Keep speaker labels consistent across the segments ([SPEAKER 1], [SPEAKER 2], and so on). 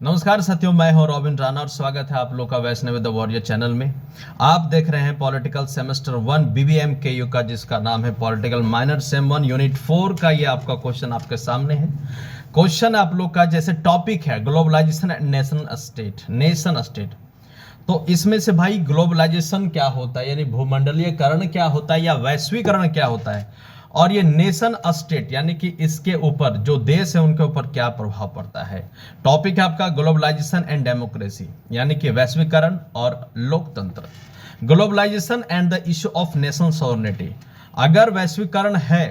[SPEAKER 1] नमस्कार साथियों, मैं हूं रॉबिन राणा और स्वागत है आप लोग का वैष्णव द वॉरियर चैनल में। आप देख रहे हैं पॉलिटिकल सेमेस्टर 1 बीबीएम के यू का, जिसका नाम है पॉलिटिकल माइनर सेम 1 यूनिट 4 का। ये आपका क्वेश्चन आपके सामने है। क्वेश्चन आप लोग का जैसे टॉपिक है ग्लोबलाइजेशन एंड नेशन स्टेट। तो इसमें से भाई ग्लोबलाइजेशन क्या होता है, यानी भूमंडलीयकरण क्या होता है या वैश्वीकरण क्या होता है, और ये नेशन स्टेट यानी कि इसके ऊपर जो देश है उनके ऊपर क्या प्रभाव पड़ता है। टॉपिक है आपका ग्लोबलाइजेशन एंड डेमोक्रेसी, यानी कि वैश्वीकरण और लोकतंत्र। Globalisation and the issue of national sovereignty. अगर वैश्वीकरण है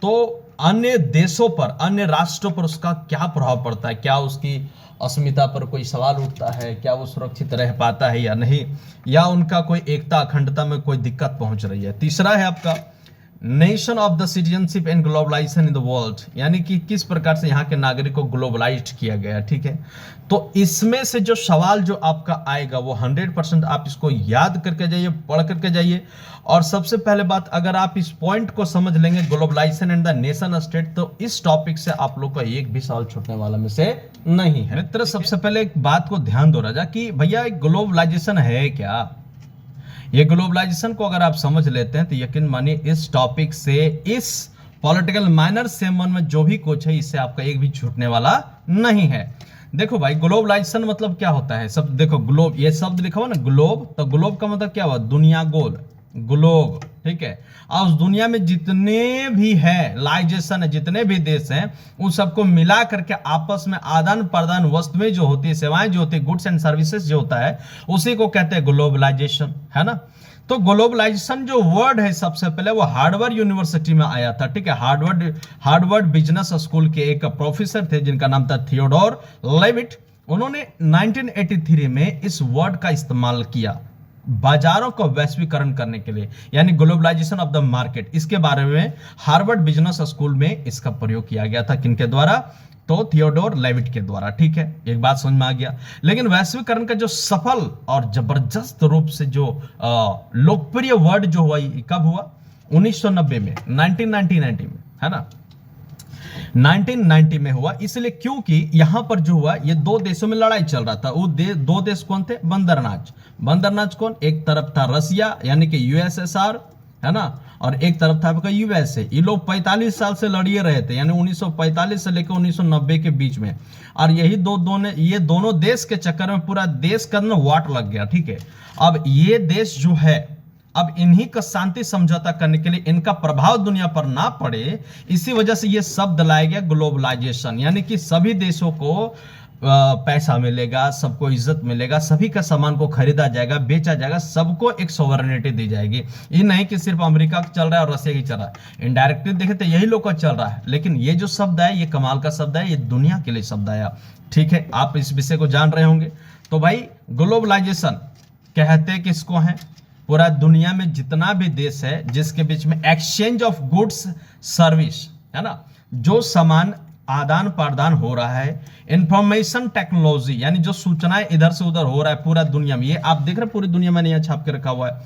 [SPEAKER 1] तो अन्य देशों पर, अन्य राष्ट्रों पर उसका क्या प्रभाव पड़ता है, क्या उसकी अस्मिता पर कोई सवाल उठता है, क्या वो सुरक्षित रह पाता है या नहीं, या उनका कोई एकता अखंडता में कोई दिक्कत पहुंच रही है। तीसरा है आपका nation of the citizenship and globalisation in the world, यानी कि किस प्रकार से यहाँ के नागरिक को ग्लोबलाइज्ड किया गया। ठीक है, तो इसमें से जो सवाल जो आपका आएगा वो 100% आप इसको याद करके जाइए, पढ़ करके जाइए। और सबसे पहले बात, अगर आप इस पॉइंट को समझ लेंगे globalisation and the nation state, तो इस टॉपिक से आप लोग का एक भी सवाल छूटने वाला में से नहीं है मित्र। सबसे पहले एक बात को ध्यान दो राजा कि भैया ग्लोबलाइजेशन है क्या। ये ग्लोबलाइजेशन को अगर आप समझ लेते हैं तो यकीन मानिए इस टॉपिक से, इस पॉलिटिकल माइनर सेम 1 में जो भी कुछ है इससे आपका एक भी छूटने वाला नहीं है। देखो भाई, ग्लोबलाइजेशन मतलब क्या होता है। सब देखो, ग्लोब, ये शब्द लिखा हुआ ना ग्लोब, तो ग्लोब का मतलब क्या हुआ, दुनिया, गोल, ग्लोब। ठीक है, और उस दुनिया में जितने भी है लाइजेशन है, जितने भी देश हैं, उन सबको मिला करके आपस में आदान प्रदान वस्तुएं जो होती है, सेवाएं जो होती है, गुड्स एंड सर्विसेज जो होता है, उसी को कहते हैं ग्लोबलाइजेशन, है ना। तो ग्लोबलाइजेशन जो वर्ड है सबसे पहले वो हार्वर्ड यूनिवर्सिटी में आया था। ठीक है, हार्वर्ड बिजनेस स्कूल के एक प्रोफेसर थे जिनका नाम था थियोडोर लेविट। उन्होंने 1983 में इस वर्ड का इस्तेमाल किया बाजारों को वैश्वीकरण करने के लिए, यानी ग्लोबलाइजेशन ऑफ द मार्केट। इसके बारे में हार्वर्ड बिजनेस स्कूल में इसका प्रयोग किया गया था। किनके द्वारा, तो थियोडोर लेविट के द्वारा। ठीक है, एक बात समझ में आ गया। लेकिन वैश्वीकरण का जो सफल और जबरदस्त रूप से जो लोकप्रिय वर्ड जो हुआ, कब हुआ, 1990 में, 1990 में, है ना, 1990 में हुआ। इसलिए क्योंकि यहां पर जो हुआ, ये दो देशों में लड़ाई चल रहा था। वो दो देश कौन थे, बंदरनाज कौन, एक तरफ था रसिया यानी कि यूएसएसआर, है ना, और एक तरफ था आपका यूएसए। ये लोग 45 साल से लड़िए रहे थे, यानी 1945 से लेकर 1990 के बीच में। और यही ये दोनों देश के चक्कर में पूरा देश का ना वाट लग गया। ठीक है, अब ये देश जो है, अब इन्हीं का शांति समझौता करने के लिए, इनका प्रभाव दुनिया पर ना पड़े, इसी वजह से ये शब्द लाया गया ग्लोबलाइजेशन, यानी कि सभी देशों को पैसा मिलेगा, सबको इज्जत मिलेगा, सभी का सामान को खरीदा जाएगा, बेचा जाएगा, सबको एक सॉवरेनिटी दी जाएगी। ये नहीं कि सिर्फ अमेरिका का चल रहा है और रसिया की चल रहा है, इनडायरेक्टली देखे तो यही लोग का चल रहा है। लेकिन ये जो शब्द है, ये कमाल का शब्द है, ये दुनिया के लिए शब्द आया। ठीक है, आप इस विषय को जान रहे होंगे। तो भाई ग्लोबलाइजेशन कहते किसको है, पूरा दुनिया में जितना भी देश है जिसके बीच में एक्सचेंज ऑफ गुड्स सर्विस, है ना, जो सामान आदान प्रदान हो रहा है, इंफॉर्मेशन टेक्नोलॉजी, यानी जो सूचनाएं इधर से उधर हो रहा है पूरा दुनिया में। ये आप देख रहे हैं पूरी दुनिया में नहीं छाप के रखा हुआ है,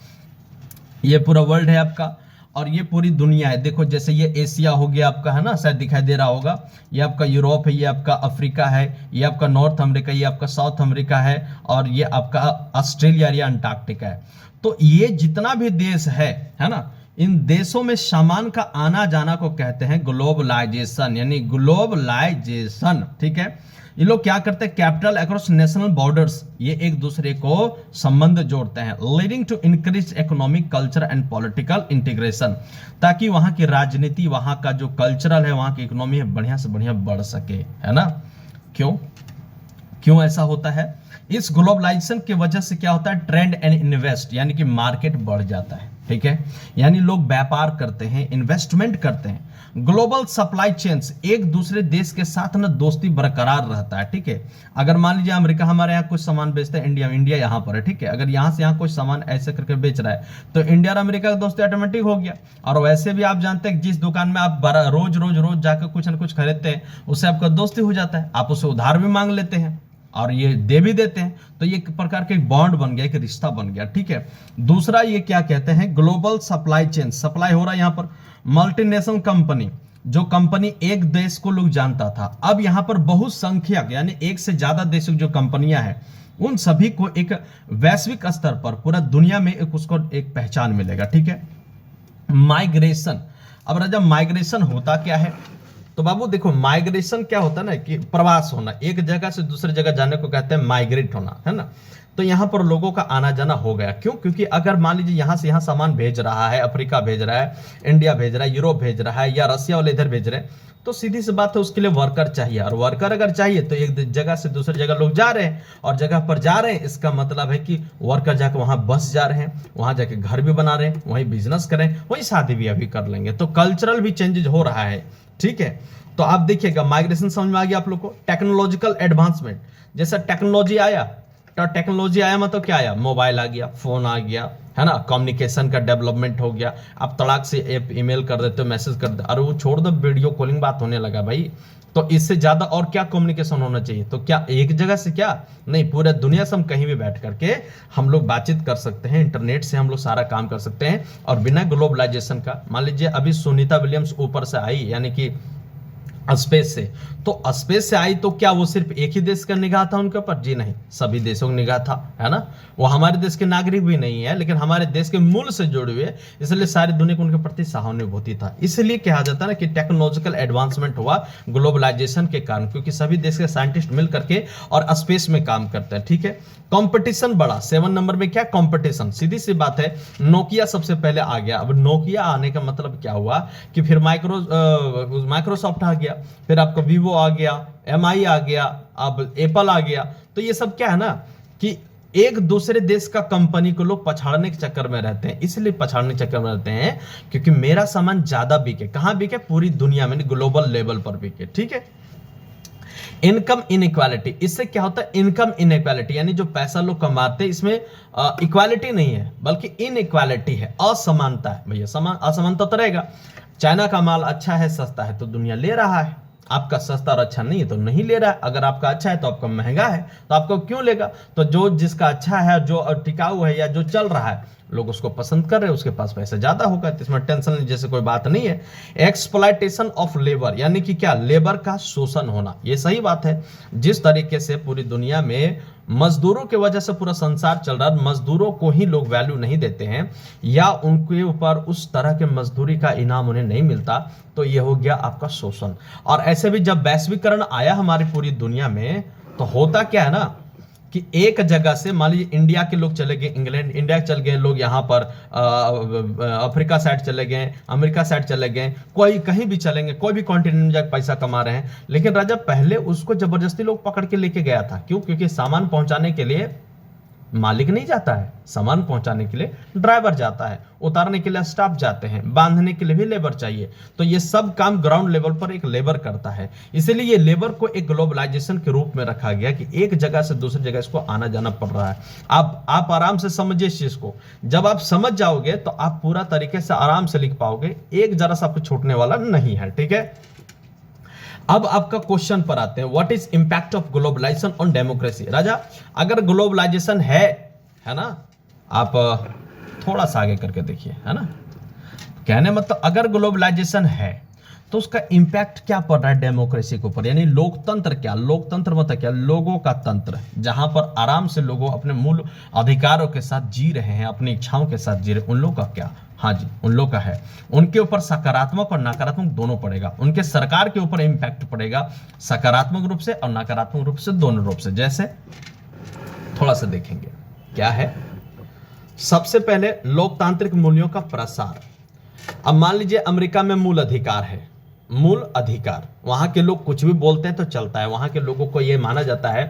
[SPEAKER 1] ये पूरा वर्ल्ड है आपका, और ये पूरी दुनिया है। देखो जैसे ये एशिया हो गया आपका, है ना, शायद दिखाई दे रहा होगा, ये आपका यूरोप है, ये आपका अफ्रीका है, ये आपका नॉर्थ अमेरिका, ये आपका साउथ अमेरिका है, और ये आपका ऑस्ट्रेलिया या अंटार्कटिका है। तो ये जितना भी देश है ना, इन देशों में सामान का आना जाना को कहते हैं ग्लोबलाइजेशन, यानी ग्लोबलाइजेशन। ठीक है, ये लोग क्या करते हैं, कैपिटल अक्रॉस नेशनल बॉर्डर्स, ये एक दूसरे को संबंध जोड़ते हैं, leading to increase economic, culture and political integration, ताकि वहां की राजनीति, वहां का जो कल्चरल है, वहां की इकोनॉमी है, बढ़िया से बढ़िया बढ़ सके, है ना। क्यों ऐसा होता है, इस ग्लोबलाइजेशन की वजह से क्या होता है, ट्रेंड एंड इन्वेस्ट, यानी कि मार्केट बढ़ जाता है। ठीक है, यानी लोग व्यापार करते हैं, इन्वेस्टमेंट करते हैं। ग्लोबल सप्लाई चेन्स, एक दूसरे देश के साथ ना दोस्ती बरकरार रहता है। ठीक है, अगर मान लीजिए अमेरिका हमारे यहाँ कुछ सामान बेचता है, इंडिया यहाँ पर है, ठीक है, अगर यहाँ से यहाँ कुछ सामान ऐसे करके बेच रहा है तो इंडिया और अमेरिका का दोस्ती ऑटोमेटिक हो गया। और वैसे भी आप जानते हैं जिस दुकान में आप रोज जाकर कुछ ना कुछ खरीदते हैं, उससे आपका दोस्ती हो जाता है, आप उससे उधार भी मांग लेते हैं और ये दे भी देते हैं, तो ये एक प्रकार का एक बॉन्ड बन गया, एक रिश्ता बन गया। ठीक है, दूसरा ये क्या कहते हैं, ग्लोबल सप्लाई चेन, सप्लाई हो रहा है यहाँ पर, मल्टीनेशनल कंपनी जो कंपनी एक देश को लोग जानता था, अब यहां पर बहुसंख्यक यानी एक से ज्यादा देशों जो कंपनियां हैं उन सभी को एक वैश्विक स्तर पर पूरा दुनिया में एक उसको एक पहचान मिलेगा। ठीक है, माइग्रेशन। अब राजा माइग्रेशन होता क्या है? तो बाबू देखो, माइग्रेशन क्या होता है ना कि प्रवास होना, एक जगह से दूसरी जगह जाने को कहते हैं माइग्रेट होना, है ना। तो यहां पर लोगों का आना जाना हो गया। क्यों? क्योंकि अगर मान लीजिए यहां से यहां सामान भेज रहा है, अफ्रीका भेज रहा है, इंडिया भेज रहा है, यूरोप भेज रहा है, या रसिया वाले इधर भेज रहे हैं, तो सीधी सी बात है उसके लिए वर्कर चाहिए, और वर्कर अगर चाहिए तो एक जगह से दूसरी जगह लोग जा रहे हैं, और जगह पर जा रहे हैं इसका मतलब है कि वर्कर जाकर वहां बस जा रहे हैं, वहां जाके घर भी बना रहे हैं, वहीं बिजनेस करें, वहीं शादी भी अभी कर लेंगे। तो कल्चरल भी चेंजेज हो रहा है। ठीक है, तो आप देखिएगा माइग्रेशन समझ में आ गया आप लोग को। टेक्नोलॉजिकल एडवांसमेंट, जैसा टेक्नोलॉजी आया, तो टेक्नोलॉजी आया मतलब क्या आया? मोबाइल आ गया, फोन आ गया, है ना, कम्युनिकेशन का डेवलपमेंट हो गया। आप तड़ाक से ऐप ईमेल कर देते हो, मैसेज कर दे, अरे वो छोड़ दो, वीडियो कॉलिंग बात होने लगा भाई। तो इससे ज्यादा और क्या कम्युनिकेशन होना चाहिए? तो क्या एक जगह से, क्या नहीं, पूरे दुनिया से हम कहीं भी बैठ करके हम लोग बातचीत कर सकते हैं, इंटरनेट से हम लोग सारा काम कर सकते हैं, और बिना ग्लोबलाइजेशन का। मान लीजिए अभी सुनीता विलियम्स ऊपर से आई, यानी कि स्पेस से, तो स्पेस से आई, तो क्या वो सिर्फ एक ही देश का निगाह था उनके ऊपर? जी नहीं, सभी देशों का निगाह था, है ना। वो हमारे देश के नागरिक भी नहीं है, लेकिन हमारे देश के मूल से जुड़े हुए, इसलिए सारी दुनिया को उनके प्रति सहानुभूति था। इसलिए कहा जाता है ना कि टेक्नोलॉजिकल एडवांसमेंट हुआ ग्लोबलाइजेशन के कारण, क्योंकि सभी देश के साइंटिस्ट मिल करके और स्पेस में काम करते हैं। ठीक है, कंपटीशन बढ़ा। 7 नंबर में क्या? कंपटीशन। सीधी सी बात है, नोकिया सबसे पहले आ गया। अब नोकिया आने का मतलब क्या हुआ कि फिर माइक्रोसॉफ्ट आ गया, फिर आपका वीवो आ गया, एमआई आ गया, अब एप्पल आ गया। तो ये सब क्या है ना कि एक दूसरे देश का कंपनी को लोग पछाड़ने के चक्कर में रहते हैं। इसलिए पछाड़ने के चक्कर में रहते हैं क्योंकि मेरा सामान ज्यादा बिके। कहां बिके? पूरी दुनिया में, ग्लोबल लेवल पर बिके। ठीक है, इनकम इनइक्वालिटी। इससे क्या होता है? इनकम इनइक्वालिटी, यानी जो पैसा लोग कमाते हैं इसमें इक्वालिटी नहीं है बल्कि इनइक्वालिटी है, असमानता है। भैया असमानता तो रहेगा। चाइना का माल अच्छा है, सस्ता है, तो दुनिया ले रहा है। आपका सस्ता और अच्छा नहीं है तो नहीं ले रहा है। अगर आपका अच्छा है तो आपका महंगा है, तो आपको क्यों लेगा? तो जो जिसका अच्छा है, जो टिकाऊ है, या जो चल रहा है, लोग उसको पसंद कर रहे हैं, उसके पास पैसा ज्यादा होगा, तो इसमें टेंशन जैसे कोई बात नहीं है। एक्सप्लॉयटेशन ऑफ लेबर, यानी कि क्या? लेबर का शोषण होना। ये सही बात है। जिस तरीके से पूरी दुनिया में मजदूरों की वजह से पूरा संसार चल रहा है, मजदूरों को ही लोग वैल्यू नहीं देते हैं, या उनके ऊपर उस तरह के मजदूरी का इनाम उन्हें नहीं मिलता, तो ये हो गया आपका शोषण। और ऐसे भी जब वैश्वीकरण आया हमारी पूरी दुनिया में, तो होता क्या है ना कि एक जगह से, मान लीजिए इंडिया के लोग चले गए इंग्लैंड, इंडिया चल गए लोग यहाँ पर अफ्रीका साइड चले गए, अमेरिका साइड चले गए, कोई कहीं भी चलेंगे, कोई भी कॉन्टिनेंट में जाकर पैसा कमा रहे हैं। लेकिन राजा पहले उसको जबरदस्ती लोग पकड़ के लेके गया था। क्यों? क्योंकि सामान पहुंचाने के लिए मालिक नहीं जाता है, सामान पहुंचाने के लिए ड्राइवर जाता है, उतारने के लिए स्टाफ जाते हैं, बांधने के लिए भी लेबर चाहिए। तो ये सब काम ग्राउंड लेवल पर एक लेबर करता है। इसलिए ये लेबर को एक ग्लोबलाइजेशन के रूप में रखा गया कि एक जगह से दूसरी जगह इसको आना जाना पड़ रहा है। आप आराम से समझिए इस चीज को। जब आप समझ जाओगे तो आप पूरा तरीके से आराम से लिख पाओगे, एक जरा सा आपको छूटने वाला नहीं है। ठीक है, अब आपका क्वेश्चन पर आते हैं, what is impact of globalisation on democracy. राजा अगर ग्लोबलाइजेशन है ना, आप थोड़ा सा आगे करके देखिए, है ना, कहने मतलब अगर ग्लोबलाइजेशन है तो उसका इंपैक्ट क्या पड़ रहा है डेमोक्रेसी के ऊपर, यानी लोकतंत्र। क्या लोकतंत्र मतलब? क्या? लोगों का तंत्र, जहां पर आराम से लोगों अपने मूल अधिकारों के साथ जी रहे हैं, अपनी इच्छाओं के साथ जी रहे, उन लोगों का क्या? हाँ जी, उन लोग का है। उनके ऊपर सकारात्मक और नकारात्मक दोनों पड़ेगा। उनके सरकार के ऊपर इंपैक्ट पड़ेगा सकारात्मक रूप से और नकारात्मक रूप से, दोनों रूप से। जैसे थोड़ा सा देखेंगे क्या है। सबसे पहले लोकतांत्रिक मूल्यों का प्रसार। अब मान लीजिए अमेरिका में मूल अधिकार है, मूल अधिकार, वहां के लोग कुछ भी बोलते हैं तो चलता है। वहां के लोगों को यह माना जाता है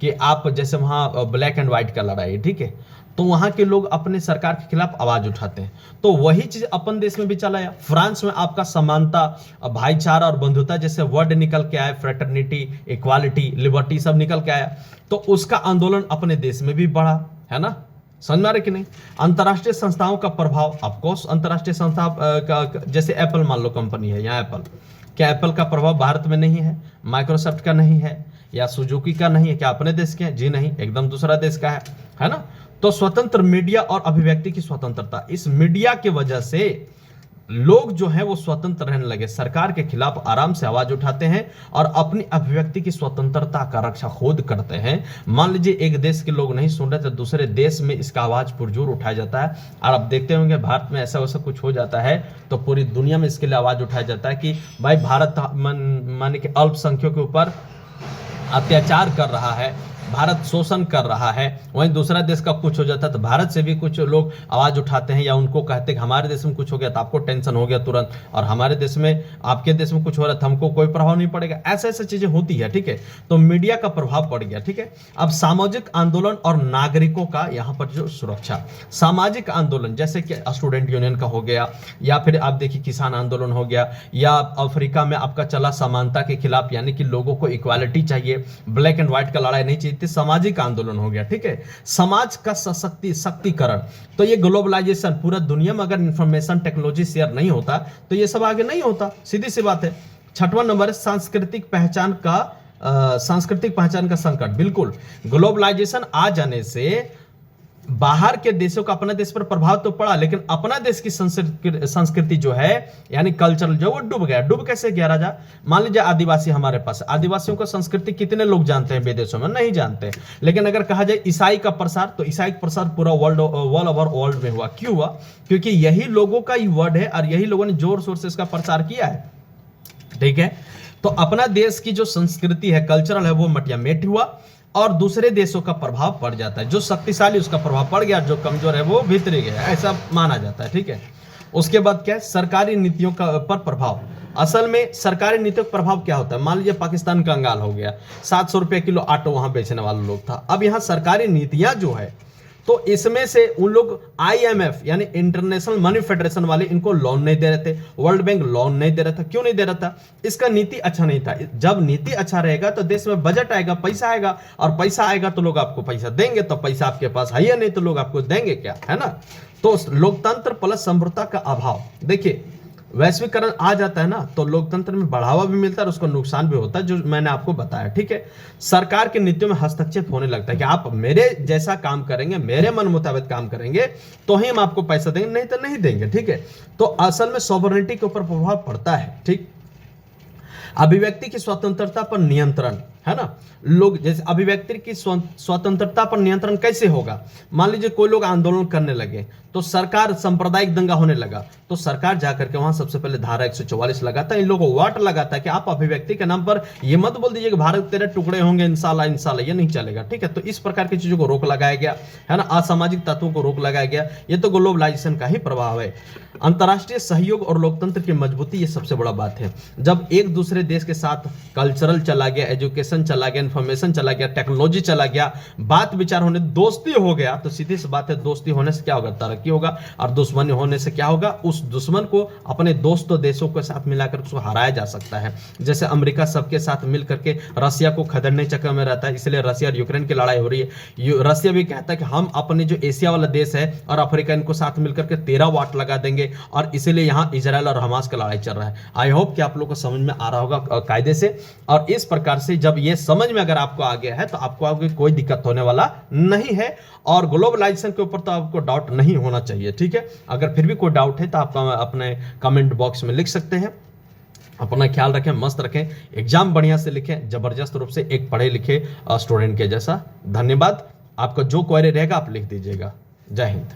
[SPEAKER 1] कि आप जैसे वहां ब्लैक एंड व्हाइट का लड़ाई, ठीक है, तो वहां के लोग अपने सरकार के खिलाफ आवाज उठाते हैं। तो वही चीज अपन देश में भी चला है। फ्रांस में आपका समानता, भाईचारा और बंधुता जैसे वर्ड निकल के आया, फ्रेटर्निटी, इक्वालिटी, लिबर्टी सब निकल के आया, तो उसका आंदोलन अपने देश में भी बढ़ा, है ना। समझ में आ रहा कि नहीं। अंतर्राष्ट्रीय संस्थाओं का प्रभाव, ऑफकोर्स अंतर्राष्ट्रीय संस्था का, जैसे एप्पल मान लो कंपनी है, यहाँ एप्पल, क्या एप्पल का प्रभाव भारत में नहीं है? माइक्रोसॉफ्ट का नहीं है, या सुजुकी का नहीं है? क्या अपने देश के हैं? जी नहीं, एकदम दूसरा देश का है ना। तो स्वतंत्र मीडिया और अभिव्यक्ति की स्वतंत्रता, इस मीडिया की वजह से लोग जो है वो स्वतंत्र रहने लगे, सरकार के खिलाफ आराम से आवाज उठाते हैं और अपनी अभिव्यक्ति की स्वतंत्रता का रक्षा खुद करते हैं। मान लीजिए एक देश के लोग नहीं सुन रहे तो दूसरे देश में इसका आवाज पुरजोर उठाया जाता है, और आप देखते होंगे भारत में ऐसा वैसा कुछ हो जाता है तो पूरी दुनिया में इसके लिए आवाज उठाया जाता है कि भाई भारत माने कि अल्पसंख्यकों के ऊपर अत्याचार कर रहा है, भारत शोषण कर रहा है। वहीं दूसरा देश का कुछ हो जाता है तो भारत से भी कुछ लोग आवाज उठाते हैं या उनको कहते हैं कि हमारे देश में कुछ हो गया तो आपको टेंशन हो गया तुरंत, और हमारे देश में आपके देश में कुछ हो रहा है तो हमको कोई प्रभाव नहीं पड़ेगा। ऐसे ऐसे चीजें होती है, ठीक है। तो मीडिया का प्रभाव पड़ गया, ठीक है। अब सामाजिक आंदोलन और नागरिकों का यहाँ पर जो सुरक्षा, सामाजिक आंदोलन जैसे कि स्टूडेंट यूनियन का हो गया, या फिर आप देखिए किसान आंदोलन हो गया, या अफ्रीका में आपका चला समानता के खिलाफ, यानी कि लोगों को इक्वालिटी चाहिए, ब्लैक एंड व्हाइट का लड़ाई नहीं चाहिए, सामाजिक आंदोलन हो गया, ठीक है। समाज का सशक्तिकरण, तो ये ग्लोबलाइजेशन, पूरा दुनिया में अगर इंफॉर्मेशन टेक्नोलॉजी शेयर नहीं होता तो ये सब आगे नहीं होता, सीधी सी बात है। 6वां नंबर है सांस्कृतिक पहचान का संकट। बिल्कुल, ग्लोबलाइजेशन आ जाने से बाहर के देशों का अपना देश पर प्रभाव तो पड़ा, लेकिन अपना देश की संस्कृति जो है यानी कल्चर जो वो डूब गया। डूब कैसे गया राजा? मान लीजिए आदिवासी हमारे पास, आदिवासियों का संस्कृति कितने लोग जानते हैं विदेशों में? नहीं जानते। लेकिन अगर कहा जाए ईसाई का प्रसार, तो ईसाई का प्रसार पूरा वर्ल्ड ओवर वर्ल्ड में हुआ। क्यों हुआ? क्योंकि यही लोगों का वर्ड है और यही लोगों ने जोर शोर से इसका प्रचार किया है, ठीक है। तो अपना देश की जो संस्कृति है, कल्चरल है, वो मटिया मेट हुआ और दूसरे देशों का प्रभाव पड़ जाता है। जो शक्तिशाली उसका प्रभाव पड़ गया, जो कमजोर है वो भीतरी गया, ऐसा माना जाता है, ठीक है। उसके बाद क्या है? सरकारी नीतियों का पर प्रभाव। असल में सरकारी नीतियों का प्रभाव क्या होता है? मान लीजिए पाकिस्तान कंगाल हो गया, 700 रुपए किलो आटो वहां बेचने वाला लोग था। अब यहाँ सरकारी नीतियां जो है, तो इसमें से उन लोग IMF यानी इंटरनेशनल मनी फेडरेशन वाले इनको लोन नहीं दे रहे थे, वर्ल्ड बैंक लोन नहीं दे रहा था। क्यों नहीं दे रहा था? इसका नीति अच्छा नहीं था। जब नीति अच्छा रहेगा तो देश में बजट आएगा, पैसा आएगा, और पैसा आएगा तो लोग आपको पैसा देंगे, तो पैसा आपके पास है या नहीं तो लोग आपको देंगे क्या, है ना। तो लोकतंत्र प्लस समृद्धता का अभाव। देखिए वैश्वीकरण आ जाता है ना तो लोकतंत्र में बढ़ावा भी मिलता है और उसको नुकसान भी होता है, जो मैंने आपको बताया, ठीक है। सरकार की नीतियों में हस्तक्षेप होने लगता है कि आप मेरे जैसा काम करेंगे, मेरे मन मुताबिक काम करेंगे तो ही हम आपको पैसा देंगे, नहीं तो नहीं देंगे, ठीक है। तो असल में सॉवरेनिटी के ऊपर प्रभाव पड़ता है, ठीक। अभिव्यक्ति की स्वतंत्रता पर नियंत्रण, है ना। लोग जैसे अभिव्यक्ति की स्वतंत्रता पर नियंत्रण कैसे होगा? मान लीजिए कोई लोग आंदोलन करने लगे तो सरकार, सांप्रदायिक दंगा होने लगा तो सरकार जाकर के वहां सबसे पहले धारा 144 लगाता है, इन लोगों को वाट लगाता है कि आप अभिव्यक्ति के नाम पर ये मत बोल दीजिए कि भारत तेरे टुकड़े होंगे इंशाल्लाह इंशाल्लाह, ये नहीं चलेगा, ठीक है। तो इस प्रकार की चीजों को रोक लगाया गया, है ना। असामाजिक तत्वों को रोक लगाया गया। ये तो ग्लोबलाइजेशन का ही प्रभाव है। अंतर्राष्ट्रीय सहयोग और लोकतंत्र की मजबूती, ये सबसे बड़ा बात है। जब एक दूसरे देश के साथ कल्चरल चला गया, एजुकेशन चला गया, इंफॉर्मेशन चला गया, टेक्नोलॉजी चला गया, बात विचार होने, दोस्ती हो गया, तो सीधी सी बात है दोस्ती होने से क्या होगा? तरक्की होगा। और दुश्मनी होने से क्या होगा? उस दुश्मन को अपने दोस्तों देशों के साथ मिलाकर उसको हराया जा सकता है। जैसे अमेरिका सबके साथ मिल करके रसिया को खदेड़ने चक्कर में रहता है, इसलिए रसिया और यूक्रेन की लड़ाई हो रही है। रसिया भी कहता है कि हम अपने जो एशिया वाला देश है और अफ्रीका, इनको साथ मिलकर के 13 वाट लगा देंगे, और इसीलिए यहाँ इजराइल और हमास का लड़ाई चल रहा है। आई होप कि आप लोग को समझ में आ रहा होगा कायदे से। और इस प्रकार से जब ये समझ में अगर आपको आ गया है तो आपको आगे कोई दिक्कत होने वाला नहीं है, और ग्लोबलाइजेशन के ऊपर तो आपको डाउट नहीं होना चाहिए, ठीक है। अगर फिर भी कोई डाउट है तो आप अपने कमेंट बॉक्स में लिख सकते हैं। अपना ख्याल रखें, मस्त रखें, एग्जाम बढ़िया से लिखें, जबरदस्त रूप से एक पढ़े लिखे स्टूडेंट के जैसा। धन्यवाद। आपका जो क्वेरी रहेगा आप लिख दीजिएगा। जय हिंद।